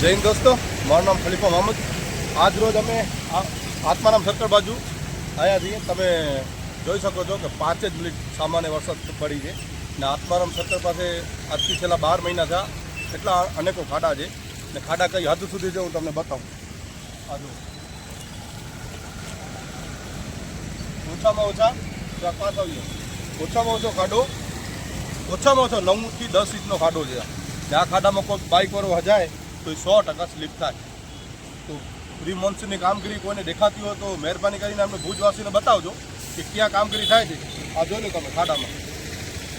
જય હિન્દ દોસ્તો, મારું નામ ખલીફા મોહમ્મદ। આજ રોજ અમે આત્મારામ સર્કલ બાજુ આવ્યા છીએ। તમે જોઈ શકો છો કે 5 જ મિનિટ સામાન્ય વરસાદ પડી છે ને આત્મારામ સર્કલ પાસે આજથી છેલ્લા 12 મહિના થયા એટલા અનેકો ખાડા છે ને ખાડા કઈ હદ સુધી છે હું તમને બતાવું। આ જો ઓછામાં ઓછા પાસ આવીએ, ઓછામાં ઓછો ખાડો ઓછામાં ઓછો 9 થી 10 ઇંચનો ખાડો છે ને આ ખાડામાં કોઈ બાઇકવાળો જાય તો 100% સ્લીપ થાય। તો પ્રી મોન્સૂનની કામગીરી કોઈને દેખાતી હોય તો મહેરબાની કરીને અમને ભુજવાસીને બતાવજો કે ક્યાં કામગીરી થાય છે। આ જોઈ લો તમે ખાડામાં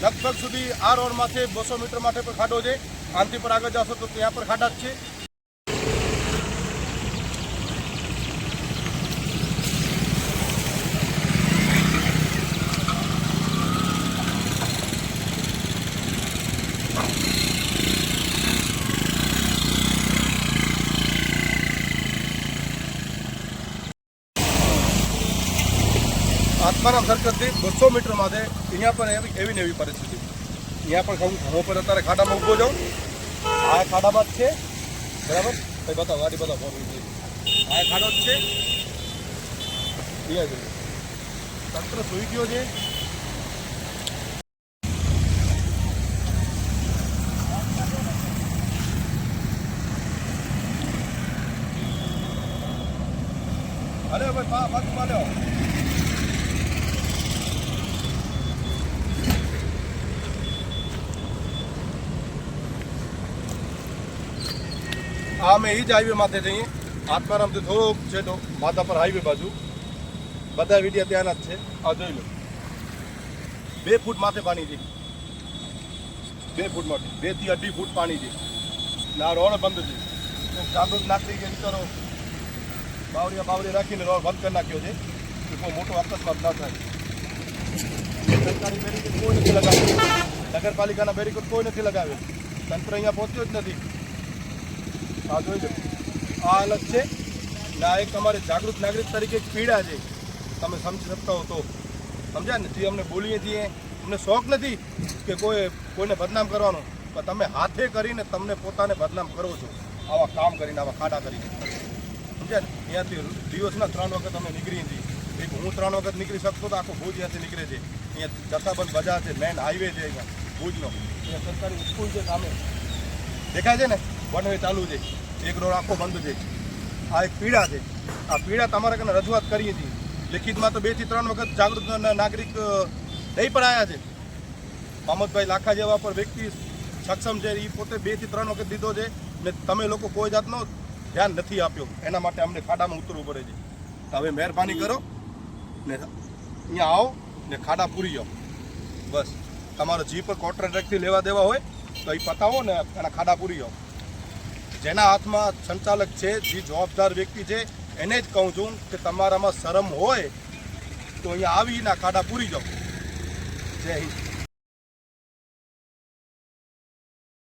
લગભગ સુધી આ રોડ માથે 200 મીટર માટે પણ ખાડો છે, આનથી પર આગળ જશો તો ત્યાં પર ખાડા જ છે। આત્મારામ સર્કલથી 200 મીટર માથે અહીંયા પણ એવી ને એવી પરિસ્થિતિ। અહીંયા પણ હું પર અત્યારે ખાડામાં ઊભો જાઉં, આ ખાડામાં જ છે બરાબર। કંઈ બતાવો ગાડી બતાવો, આ ખાડો જ છે, તંત્ર સુઈ ગયો છે। અરે ભાઈ બાજુમાં લ્યો, આ અમે એ જ હાઈવે માથે જઈએ। આત્મારામથી થોડોક છે તો માથા પર હાઈવે બાજુ બધા વિડીયા ત્યાંના જ છે। આ જોઈ લો 2 ફૂટ માથે પાણી છે, 2 ફૂટ માટે 2 થી 2.5 ફૂટ પાણી છે ને આ રોડ બંધ છે। તો જાગૃત નાગરિક કરો બાવરી રાખીને રોડ બંધ કરી નાખ્યો છે કે કોઈ મોટો અકસ્માત ન થાય। સરકારી બેરીકેડ કોઈ નથી લગાવ્યું, નગરપાલિકાના બેરીકેડ કોઈ નથી લગાવ્યું, તંત્ર અહીંયા પહોંચ્યો જ નથી। આ જોઈ લો આ હાલત છે ને આ એક અમારે જાગૃત નાગરિક તરીકે એક પીડા છે, તમે સમજી શકતા હો તો સમજ્યા ને। જે અમને બોલીએ છીએ અમને શોખ નથી કે કોઈને બદનામ કરવાનો, પણ તમે હાથે કરીને તમને પોતાને બદનામ કરો છો આવા કામ કરીને, આવા ખાડા કરીને, સમજ્યા ને। અહીંયાથી દિવસના 3 વખત અમે નીકળીએ છીએ, એક હું 3 વખત નીકળી શકતો તો આખો ભુજ અહીંયાથી નીકળે છે। અહીંયા જથ્થાબંધ બજાર છે, મેન હાઈવે છે અહીંયા ભુજનો, અહીંયા સરકારી સ્કૂલ છે સામે દેખાય છે ને, વન વે ચાલુ છે, એક રોડ આખો બંધ છે। આ એક પીડા છે, આ પીડા તમારા કને રજૂઆત કરીએ છીએ લિખિતમાં તો 2 થી 3 વખત જાગૃત નાગરિક નહીં પણ આવ્યા છે। મોહમ્મદભાઈ લાખા જેવા પર વ્યક્તિ સક્ષમ છે, એ પોતે 2 થી 3 વખત દીધો છે ને તમે લોકો કોઈ જાતનો ધ્યાન નથી આપ્યો, એના માટે અમને ખાડામાં ઉતરવું પડે છે। તો હવે મહેરબાની કરો ને અહીંયા આવો ને ખાડા પૂરી જાઓ, બસ તમારો જી પર કોન્ટ્રાક્ટથી લેવા દેવા હોય તો એ પતાવો ને એના ખાડા પૂરી જાઓ। જેના હાથમાં સંચાલક છે, જે જવાબદાર વ્યક્તિ છે, એને જ કહું છું કે તમારામાં શરમ હોય તો અહીંયા આવીને ખાડા પૂરી જાઓ। જય હિન્દ।